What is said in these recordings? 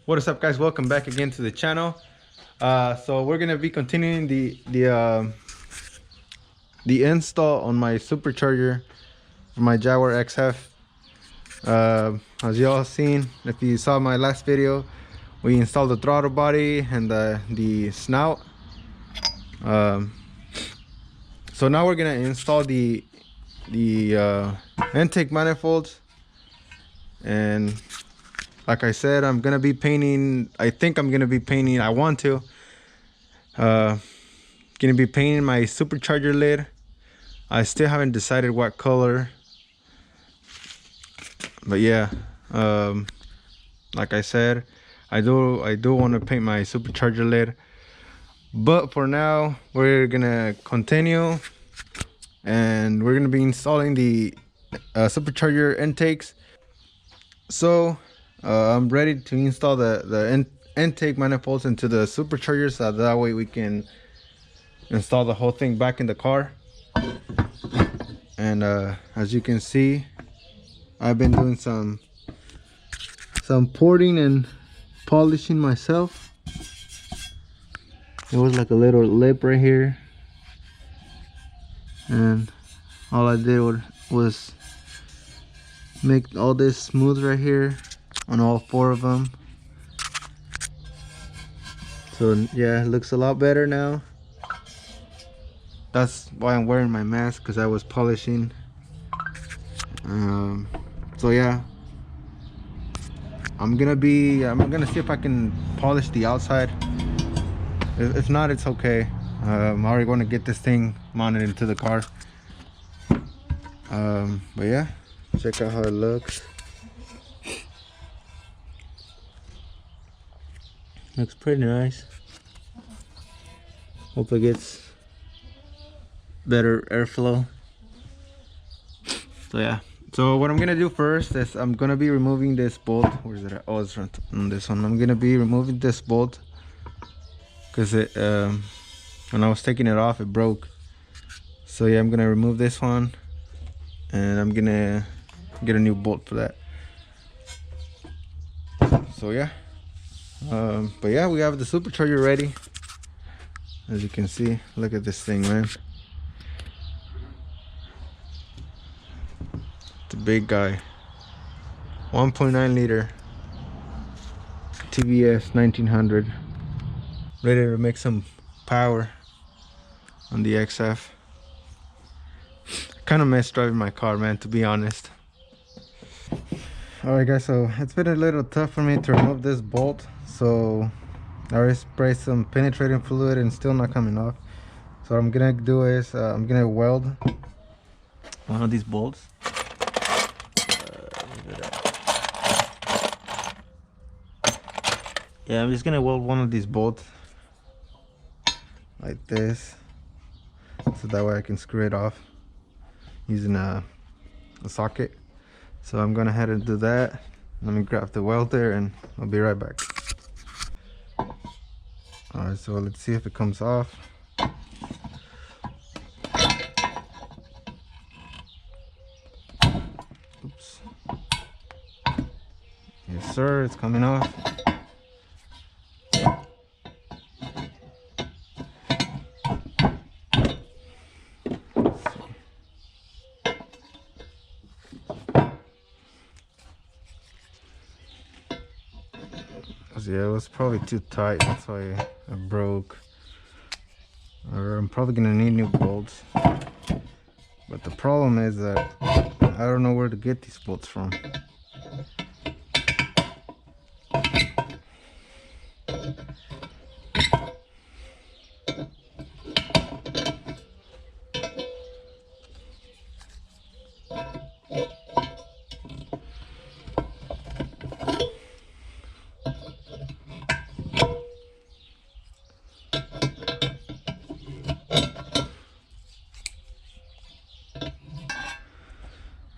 What is up, guys? Welcome back again to the channel. So we're gonna be continuing the install on my supercharger for my Jaguar Xf. As y'all seen, if you saw my last video, we installed the throttle body and the snout. So now we're gonna install the intake manifolds, and like I said, I'm gonna be painting. I want to gonna be painting my supercharger lid. I still haven't decided what color, but yeah, like I said, I do want to paint my supercharger lid. But for now, we're gonna continue, and we're gonna be installing the supercharger intakes. So I'm ready to install the intake manifolds into the supercharger, so that way we can install the whole thing back in the car. And as you can see, I've been doing some porting and polishing myself. There was like a little lip right here, and all I did was make all this smooth right here on all four of them. So yeah, it looks a lot better now. That's why I'm wearing my mask, because I was polishing. So yeah, I'm gonna see if I can polish the outside. If not, it's okay. I'm already going to get this thing mounted into the car. But yeah, check out how it looks. Looks pretty nice. Hope it gets better airflow. So yeah, so what I'm gonna do first is I'm gonna be removing this bolt. Where's it at? Oh, it's right on this one. I'm gonna be removing this bolt because it when I was taking it off, it broke. So yeah, I'm gonna remove this one, and I'm gonna get a new bolt for that. So yeah, but yeah, we have the supercharger ready. As you can see, look at this thing, man. It's a big guy. 1.9 liter TVS 1900, ready to make some power on the XF. Kind of miss driving my car, man, to be honest. Alright guys, so it's been a little tough for me to remove this bolt. So I already sprayed some penetrating fluid and still not coming off. So what I'm gonna do is I'm gonna weld one of these bolts. Yeah, I'm just gonna weld one of these bolts like this, so that way I can screw it off using a socket. So I'm gonna head and do that. Let me grab the welder and I'll be right back. Alright, so let's see if it comes off. Oops. Yes sir, it's coming off. Yeah, it was probably too tight, that's why it broke. Or I'm probably gonna need new bolts. But the problem is that I don't know where to get these bolts from.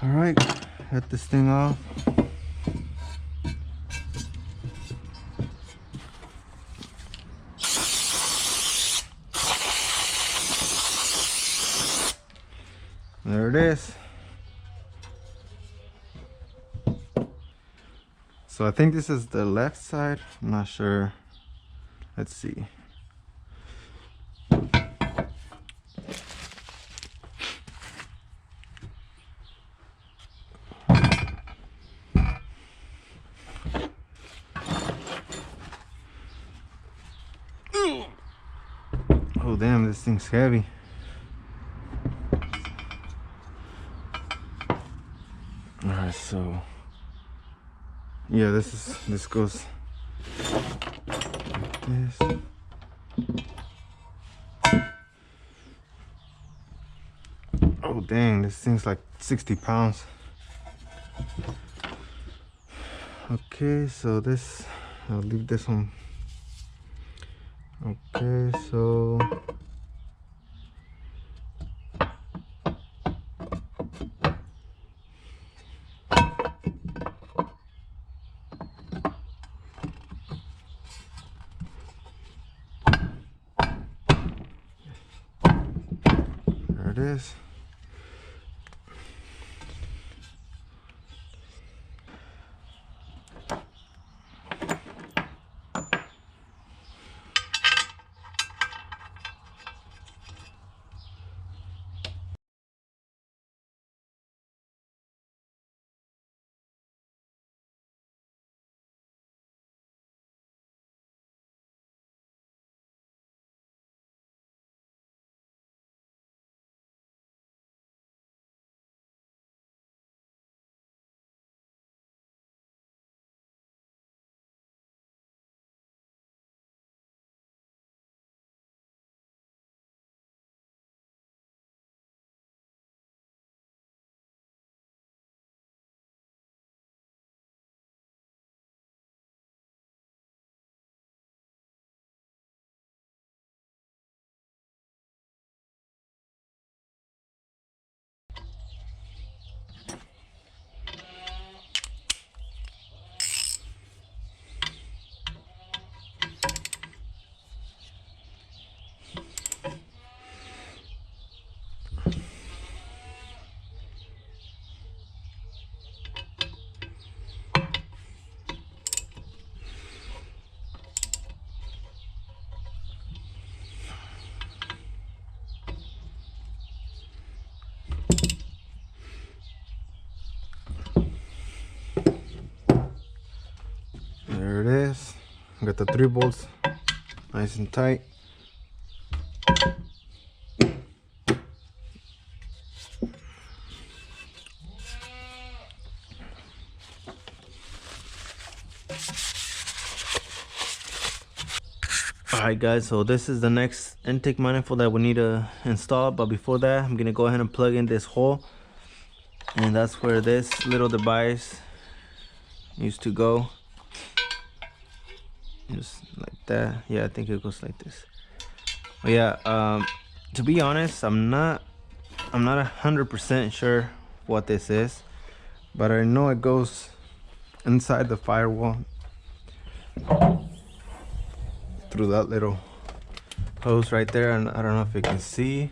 Alright, got this thing off. There it is. So I think this is the left side. I'm not sure. Let's see. Oh damn, this thing's heavy. Alright, so yeah, this goes like this. Oh dang, this thing's like 60 pounds. Okay, so this, I'll leave this one. Okay, so there it is. There it is. Got the 3 bolts nice and tight. Alright guys, so this is the next intake manifold that we need to install, but before that I'm gonna go ahead and plug in this hole, and that's where this little device used to go. Just like that. Yeah, I think it goes like this. But yeah, to be honest, I'm not 100% sure what this is, but I know it goes inside the firewall through that little hose right there, and I don't know if you can see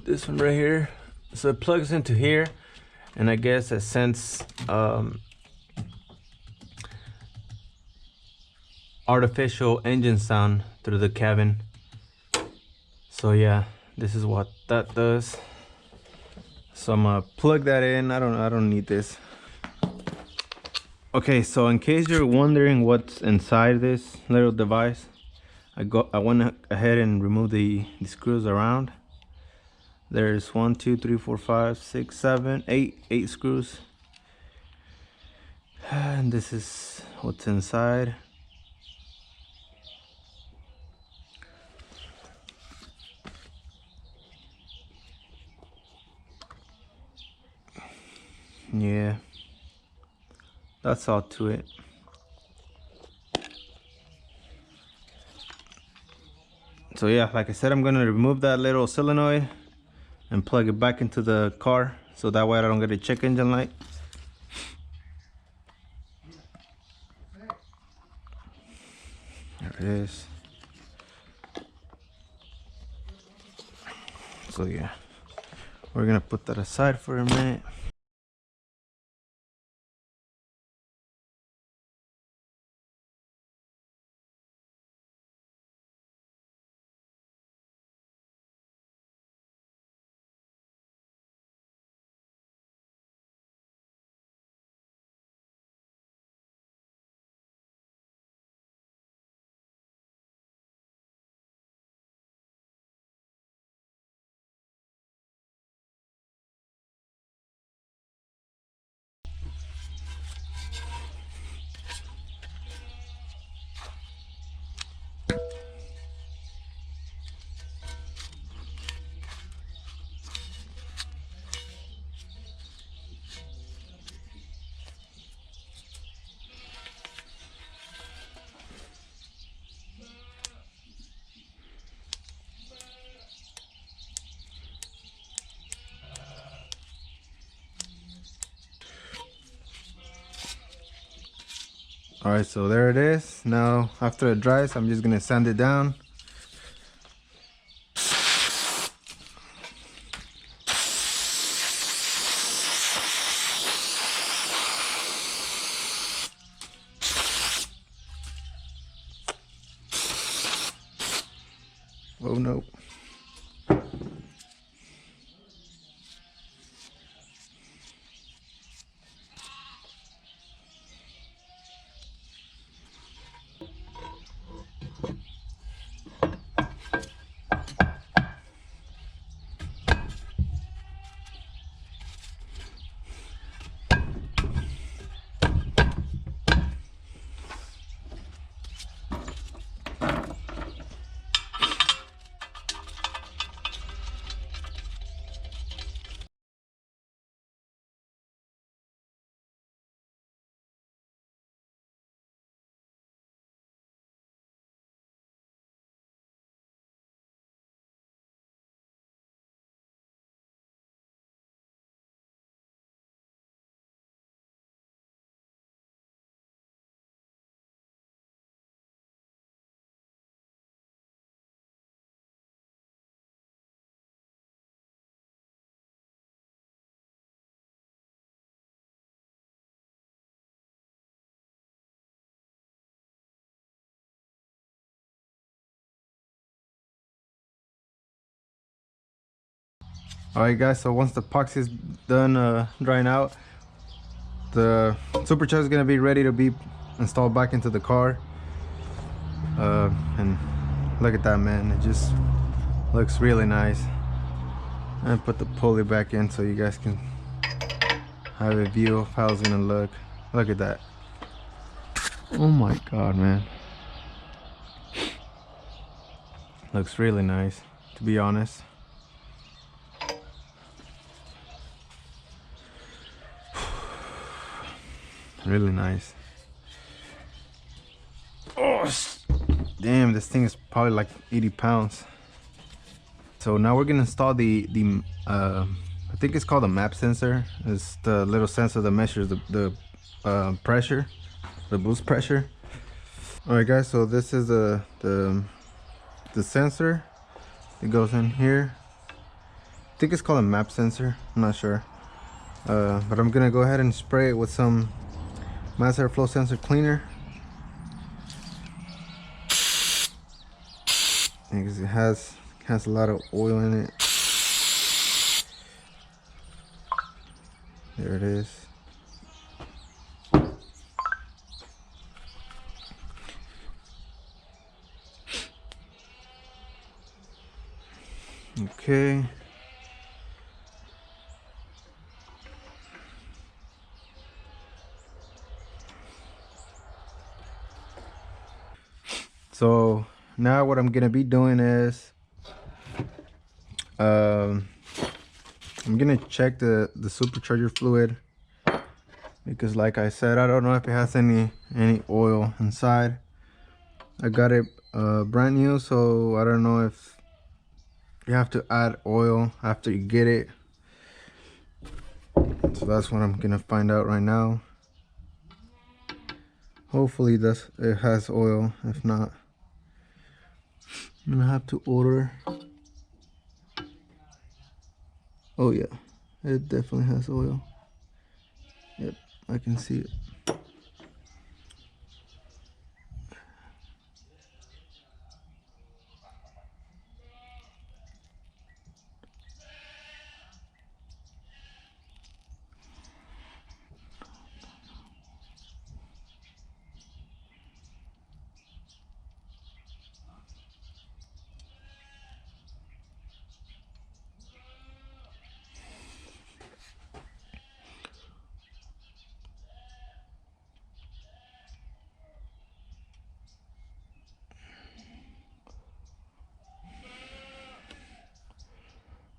this one right here. So it plugs into here, and I guess it sends artificial engine sound through the cabin. So yeah, this is what that does. So I'm gonna plug that in. I don't need this. Okay, so in case you're wondering what's inside this little device, I went ahead and removed the screws around. There's 1 2 3 4 5 6 7 8 screws, and this is what's inside. Yeah, that's all to it. So yeah, like I said, I'm gonna remove that little solenoid and plug it back into the car, so that way I don't get a check engine light. There it is. So yeah, we're gonna put that aside for a minute. All right, so there it is. Now after it dries, I'm just gonna sand it down. Oh no. All right guys, so once the epoxy is done drying out, the supercharger is gonna be ready to be installed back into the car. And look at that, man, it just looks really nice. And put the pulley back in so you guys can have a view of how it's gonna look. Look at that. Oh my god, man, looks really nice, to be honest. Really nice. Oh damn, this thing is probably like 80 pounds. So now we're gonna install the I think it's called a map sensor. It's the little sensor that measures the pressure, the boost pressure. All right guys, so this is the sensor. It goes in here. I think it's called a map sensor, I'm not sure. But I'm gonna go ahead and spray it with some mass airflow sensor cleaner, because it has a lot of oil in it. There it is. Okay. So now what I'm gonna be doing is I'm gonna check the supercharger fluid, because like I said, I don't know if it has any oil inside. I got it brand new, so I don't know if you have to add oil after you get it. So that's what I'm gonna find out right now. Hopefully it has oil. If not, I'm gonna have to order. Oh yeah, it definitely has oil. Yep, I can see it.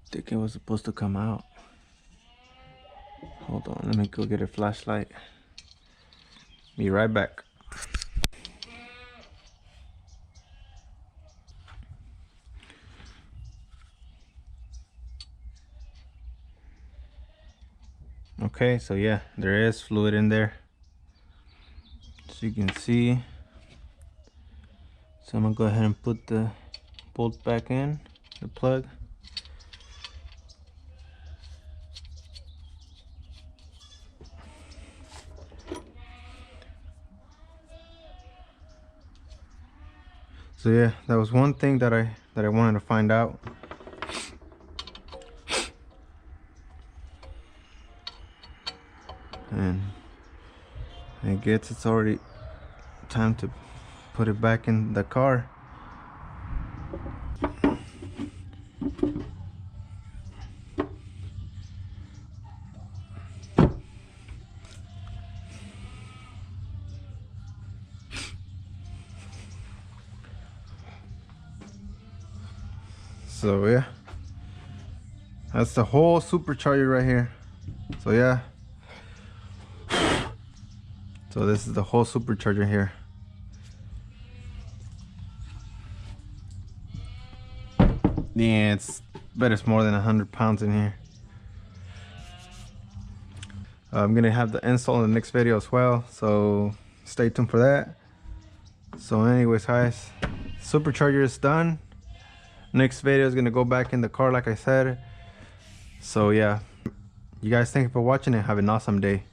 I think it was supposed to come out. Hold on, let me go get a flashlight. Be right back. Okay, so yeah, there is fluid in there. as you can see. So I'm gonna go ahead and put the bolt back in, the plug. So yeah, that was one thing that I wanted to find out. And I guess it's already time to put it back in the car. So yeah, that's the whole supercharger right here. So yeah, so this is the whole supercharger here. Yeah, it's more than 100 pounds in here. I'm gonna have the install in the next video as well, so stay tuned for that. So anyways guys, supercharger is done. Next video is gonna go back in the car like I said. So yeah, you guys, thank you for watching and have an awesome day.